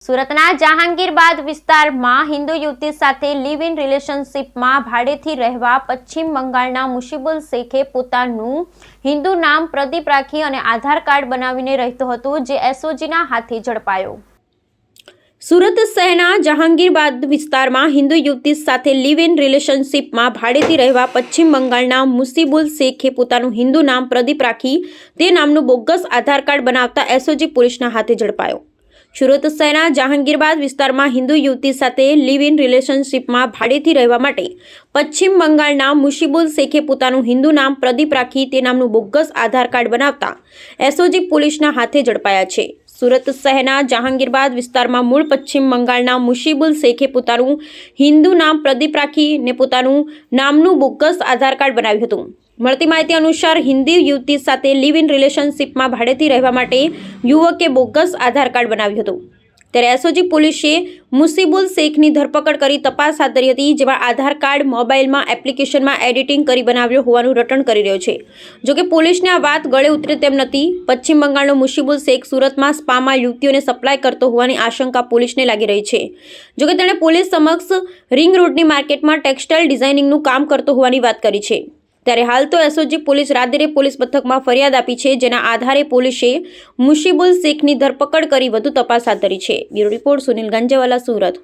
સુરતના જહાંગીરબાદ વિસ્તારમાં હિન્દુ યુવતી સાથે લિવ ઇન રિલેશનશિપમાં ભાડેથી રહેવા પશ્ચિમ બંગાળના મુશીબુલ શેખે પોતાનું હિન્દુ નામ પ્રદીપ રાખી અને આધાર કાર્ડ બનાવીને રહેતો હતો, જે એસઓજીના હાથે ઝડપાયો। સુરત શહેરના જહાંગીરબાદ વિસ્તારમાં હિન્દુ યુવતી સાથે લિવ ઇન રિલેશનશિપમાં ભાડેથી રહેવા પશ્ચિમ બંગાળના મુશીબુલ શેખે પોતાનું હિન્દુ નામ પ્રદીપ રાખી તે નામનું બોગસ આધાર કાર્ડ બનાવતા એસઓજી પોલીસના હાથે ઝડપાયો। સુરત શહેરના જહાંગીરબાદ વિસ્તારમાં હિન્દુ યુવતી સાથે લિવ ઇન રિલેશનશિપમાં ભાડેથી રહેવા માટે પશ્ચિમ બંગાળના મુશીબુલ શેખે પોતાનું હિન્દુ નામ પ્રદીપ રાખી તે નામનું બોગસ આધાર કાર્ડ બનાવતા એસઓજી પોલીસના હાથે ઝડપાયા છે। સુરત શહેરના જહાંગીરબાદ વિસ્તારમાં મૂળ પશ્ચિમ બંગાળના મુશીબુલ શેખે પોતાનું હિન્દુ નામ પ્રદીપ રાખીને પોતાનું નામનું બોગસ આધાર કાર્ડ બનાવ્યું હતું। મળતી માહિતી અનુસાર હિન્દી યુવતી સાથે લિવ ઇન રિલેશનશિપમાં ભાડેથી રહેવા માટે યુવકે બોગસ આધાર કાર્ડ બનાવ્યું હતું, ત્યારે એસઓજી પોલીસે મુશીબુલ શેખની ધરપકડ કરી તપાસ હાથ ધરી હતી, જેમાં આધાર કાર્ડ મોબાઈલમાં એપ્લિકેશનમાં એડિટિંગ કરી બનાવ્યો હોવાનું રટણ કરી રહ્યો છે। જોકે પોલીસને આ વાત ગળે ઉતરે તેમ નથી। પશ્ચિમ બંગાળનો મુશીબુલ શેખ સુરતમાં સ્પામાં યુવતીઓને સપ્લાય કરતો હોવાની આશંકા પોલીસને લાગી રહી છે। જોકે તેણે પોલીસ સમક્ષ રિંગ રોડની માર્કેટમાં ટેક્સટાઇલ ડિઝાઇનિંગનું કામ કરતો હોવાની વાત કરી છે। ત્યારે હાલ તો એસઓજી પોલીસ રાદરે પોલીસ મથકમાં ફરિયાદ આપી છે, જેના આધારે પોલીસે મુશીબુલ શેખની ધરપકડ કરી વધુ તપાસ હાથ ધરી છે। Bureau report Sunil Ganjewala, Surat.